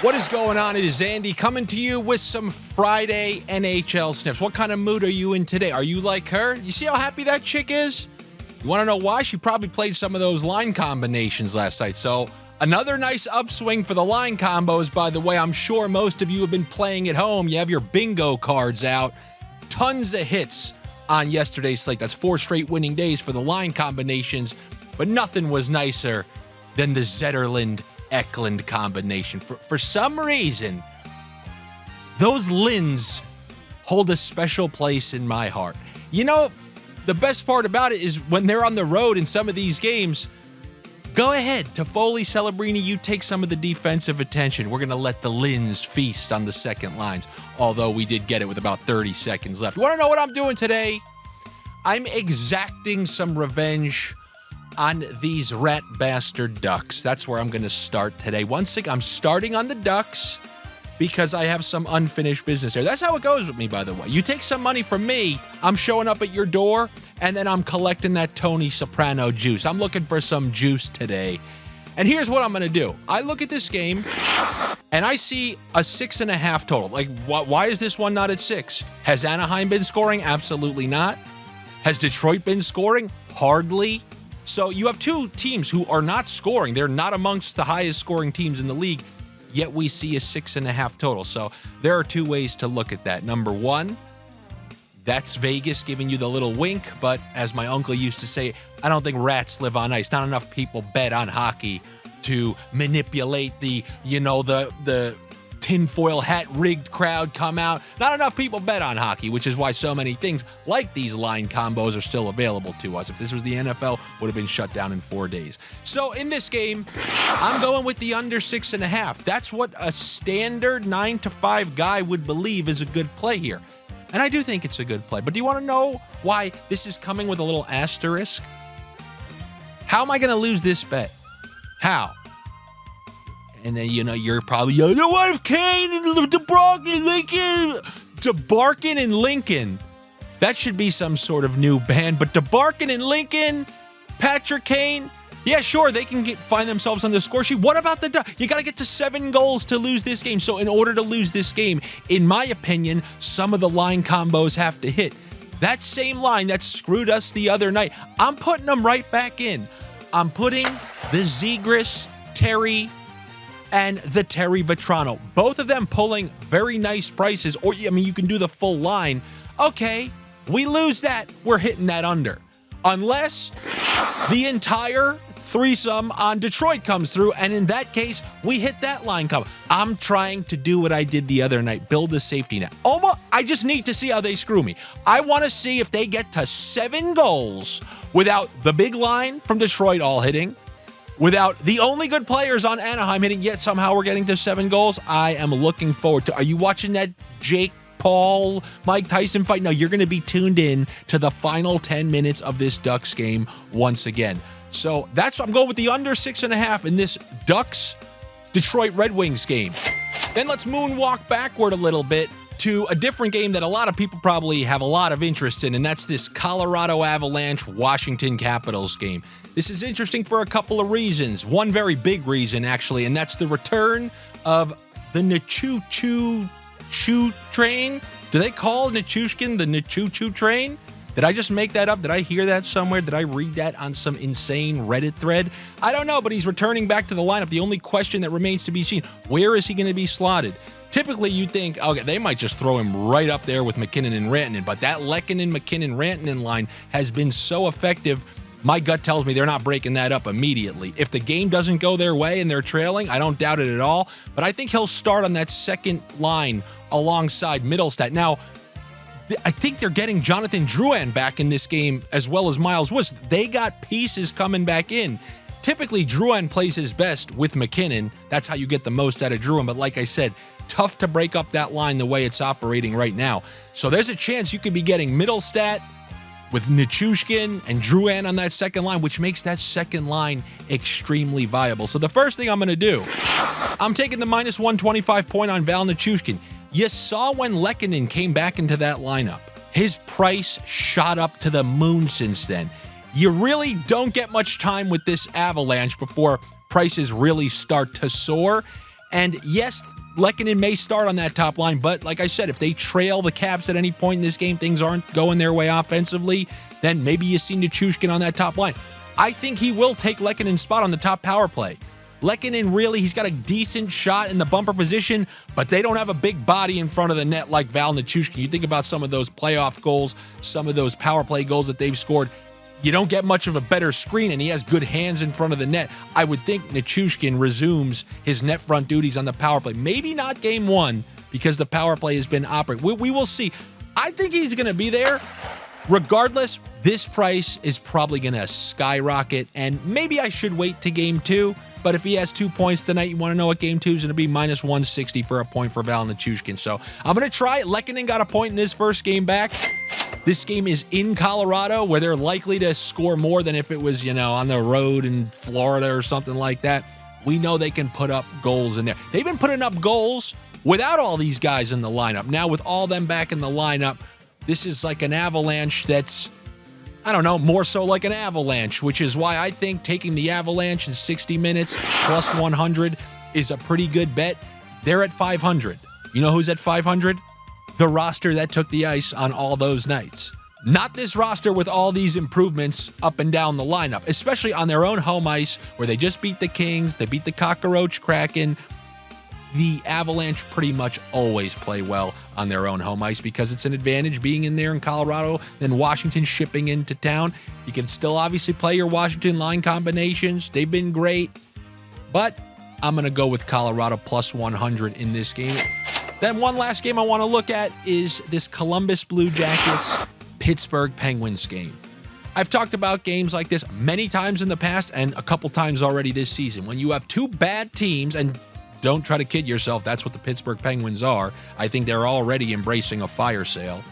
What is going on? It is Andy coming to you with some Friday NHL Sniffs. What kind of mood are you in today? Are you like her? You see how happy that chick is? You want to know why? She probably played some of those line combinations last night. So another nice upswing for the line combos. By the way, I'm sure most of you have been playing at home. You have your bingo cards out. Tons of hits on yesterday's slate. That's 4 straight winning days for the line combinations. But nothing was nicer than the Zetterlund-Eklund combination. For some reason, those Lunds hold a special place in my heart. You know, the best part about it is when they're on the road in some of these games, go ahead, Toffoli, Celebrini, you take some of the defensive attention. We're going to let the Lunds feast on the second lines, although we did get it with about 30 seconds left. You want to know what I'm doing today? I'm exacting some revenge on these rat bastard Ducks. That's where I'm going to start today. Once again, I'm starting on the Ducks because I have some unfinished business here. That's how it goes with me, by the way. You take some money from me, I'm showing up at your door, and then I'm collecting that Tony Soprano juice. I'm looking for some juice today. And here's what I'm going to do. I look at this game, and I see a 6.5 total. Like, why is this one not at 6? Has Anaheim been scoring? Absolutely not. Has Detroit been scoring? Hardly. So you have two teams who are not scoring. They're not amongst the highest scoring teams in the league, yet we see a 6.5 total. So there are two ways to look at that. Number one, that's Vegas giving you the little wink. But as my uncle used to say, I don't think rats live on ice. Not enough people bet on hockey to manipulate the tinfoil hat rigged crowd come out. Not enough people bet on hockey, which is why so many things like these line combos are still available to us. If this was the NFL, would have been shut down in 4 days. So in this game, I'm going with the under 6.5. That's what a standard 9-to-5 guy would believe is a good play here. And I do think it's a good play. But do you want to know why this is coming with a little asterisk? How am I going to lose this bet? How? And then, you're probably yelling, what if Kane and Debarkin Lincoln? Debarkin and Lincoln. That should be some sort of new band. But Debarkin and Lincoln, Patrick Kane, yeah, sure, they can find themselves on the score sheet. What about you got to get to 7 goals to lose this game. So in order to lose this game, in my opinion, some of the line combos have to hit. That same line that screwed us the other night, I'm putting them right back in. I'm putting the Zegras, Terry, and the Terry Vetrano. Both of them pulling very nice prices. Or, you can do the full line. Okay, we lose that. We're hitting that under. Unless the entire threesome on Detroit comes through, and in that case, we hit that line combo. I'm trying to do what I did the other night, build a safety net. I just need to see how they screw me. I want to see if they get to 7 goals without the big line from Detroit all hitting, without the only good players on Anaheim hitting, yet somehow we're getting to 7 goals. I am looking forward to. Are you watching that Jake Paul, Mike Tyson fight? No, you're going to be tuned in to the final 10 minutes of this Ducks game once again. So I'm going with the under 6.5 in this Ducks Detroit Red Wings game. Then let's moonwalk backward a little bit to a different game that a lot of people probably have a lot of interest in, and that's this Colorado Avalanche Washington Capitals game. This is interesting for a couple of reasons. One very big reason, actually, and that's the return of the Nichushkin train. Do they call Nichushkin the Nichushkin train? Did I just make that up? Did I hear that somewhere? Did I read that on some insane Reddit thread? I don't know, but he's returning back to the lineup. The only question that remains to be seen, where is he going to be slotted? Typically, you think, okay, they might just throw him right up there with McKinnon and Rantanen, but that Lehkonen, McKinnon, Rantanen line has been so effective. My gut tells me they're not breaking that up immediately. If the game doesn't go their way and they're trailing, I don't doubt it at all, but I think he'll start on that second line alongside Middlestat. Now, I think they're getting Jonathan Drouin back in this game as well as Miles Woods. They got pieces coming back in. Typically, Drouin plays his best with McKinnon. That's how you get the most out of Drouin. But like I said, tough to break up that line the way it's operating right now. So there's a chance you could be getting Middlestat with Nichushkin and Drouin on that second line, which makes that second line extremely viable. So the first thing I'm going to do, I'm taking the minus 125 point on Val Nichushkin. You saw when Lehkonen came back into that lineup. His price shot up to the moon since then. You really don't get much time with this Avalanche before prices really start to soar. And yes, Lehkonen may start on that top line, but like I said, if they trail the Caps at any point in this game, things aren't going their way offensively, then maybe you see Nichushkin on that top line. I think he will take Lehkonen's spot on the top power play. Lehkonen really, he's got a decent shot in the bumper position, but they don't have a big body in front of the net like Val Nichushkin. You think about some of those playoff goals, some of those power play goals that they've scored. You don't get much of a better screen, and he has good hands in front of the net. I would think Nichushkin resumes his net front duties on the power play. Maybe not game one because the power play has been operating. We will see. I think he's going to be there. Regardless, this price is probably going to skyrocket, and maybe I should wait to game two. But if he has 2 points tonight, you want to know what game two is going to be? Minus 160 for a point for Val Nichushkin. So I'm going to try it. Lehkonen got a point in his first game back. This game is in Colorado, where they're likely to score more than if it was, on the road in Florida or something like that. We know they can put up goals in there. They've been putting up goals without all these guys in the lineup. Now, with all them back in the lineup, this is like an Avalanche that's, more so like an Avalanche, which is why I think taking the Avalanche in 60 minutes plus 100 is a pretty good bet. They're at 500. You know who's at 500? The roster that took the ice on all those nights. Not this roster with all these improvements up and down the lineup, especially on their own home ice where they just beat the Kings, they beat the Cockroach Kraken. The Avalanche pretty much always play well on their own home ice because it's an advantage being in there in Colorado than Washington shipping into town. You can still obviously play your Washington line combinations. They've been great, but I'm going to go with Colorado plus 100 in this game. Then one last game I want to look at is this Columbus Blue Jackets Pittsburgh Penguins game. I've talked about games like this many times in the past and a couple times already this season. When you have two bad teams, and don't try to kid yourself, that's what the Pittsburgh Penguins are. I think they're already embracing a fire sale.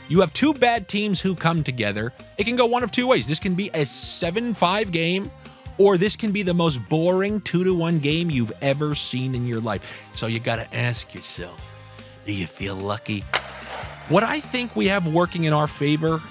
You have two bad teams who come together. It can go one of two ways. This can be a 7-5 game, or this can be the most boring 2-1 game you've ever seen in your life. So you got to ask yourself, do you feel lucky? What I think we have working in our favor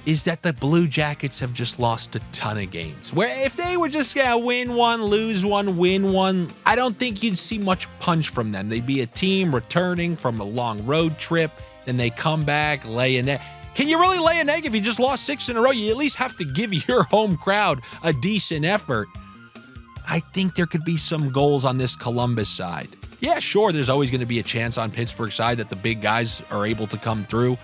is that the Blue Jackets have just lost a ton of games. Where if they were just win one, lose one, win one, I don't think you'd see much punch from them. They'd be a team returning from a long road trip, then they come back, lay an egg. Can you really lay an egg if you just lost 6 in a row? You at least have to give your home crowd a decent effort. I think there could be some goals on this Columbus side. Yeah, sure, there's always going to be a chance on Pittsburgh side that the big guys are able to come through.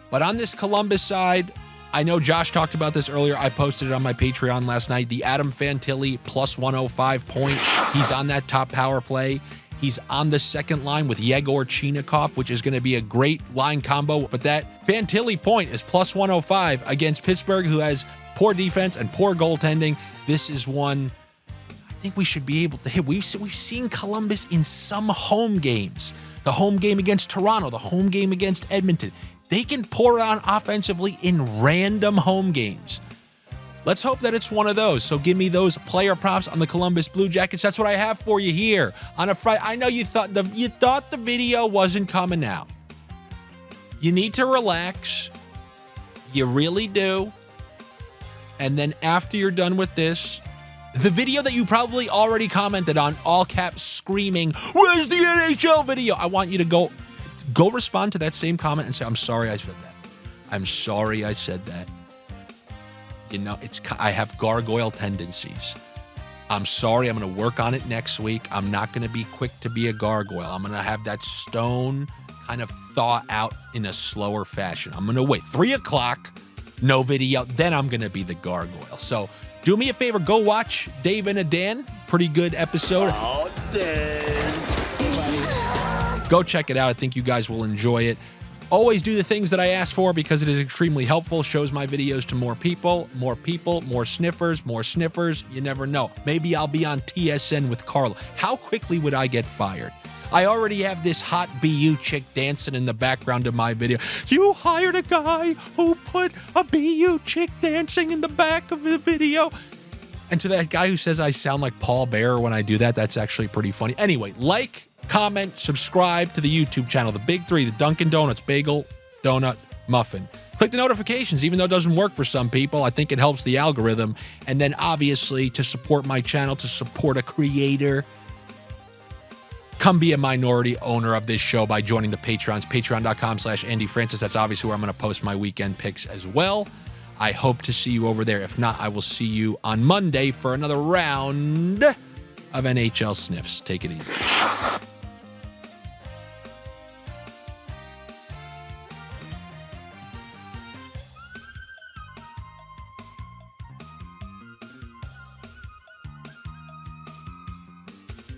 But on this Columbus side, I know Josh talked about this earlier. I posted it on my Patreon last night. The A.Fantilli plus 105 point. He's on that top power play. He's on the second line with Yegor Chinakhov, which is going to be a great line combo. But that Fantilli point is plus 105 against Pittsburgh, who has poor defense and poor goaltending. This is one I think we should be able to hit. We've seen Columbus in some home games. The home game against Toronto, the home game against Edmonton. They can pour it on offensively in random home games. Let's hope that it's one of those. So give me those player props on the Columbus Blue Jackets. That's what I have for you here on a Friday. I know you thought the video wasn't coming out. You need to relax. You really do. And then after you're done with this, the video that you probably already commented on, all caps screaming, "Where's the NHL video?" I want you to go respond to that same comment and say, "I'm sorry I said that. I'm sorry I said that. I have gargoyle tendencies. I'm sorry. I'm going to work on it next week. I'm not going to be quick to be a gargoyle. I'm going to have that stone kind of thaw out in a slower fashion. I'm going to wait 3 o'clock, no video. Then I'm going to be the gargoyle." So do me a favor. Go watch Dave and a Dan. Pretty good episode. Oh, Dan. Go check it out. I think you guys will enjoy it. Always do the things that I ask for because it is extremely helpful. Shows my videos to more people, more sniffers. You never know. Maybe I'll be on TSN with Carla. How quickly would I get fired? I already have this hot BU chick dancing in the background of my video. You hired a guy who put a BU chick dancing in the back of the video. And to that guy who says I sound like Paul Bearer when I do that, that's actually pretty funny. Anyway, like, comment, subscribe to the YouTube channel, the big three, the Dunkin' Donuts, bagel, donut, muffin. Click the notifications, even though it doesn't work for some people. I think it helps the algorithm. And then obviously to support my channel, to support a creator, come be a minority owner of this show by joining the Patrons, patreon.com/AndyFrancis. That's obviously where I'm going to post my weekend picks as well. I hope to see you over there. If not, I will see you on Monday for another round of NHL Sniffs. Take it easy.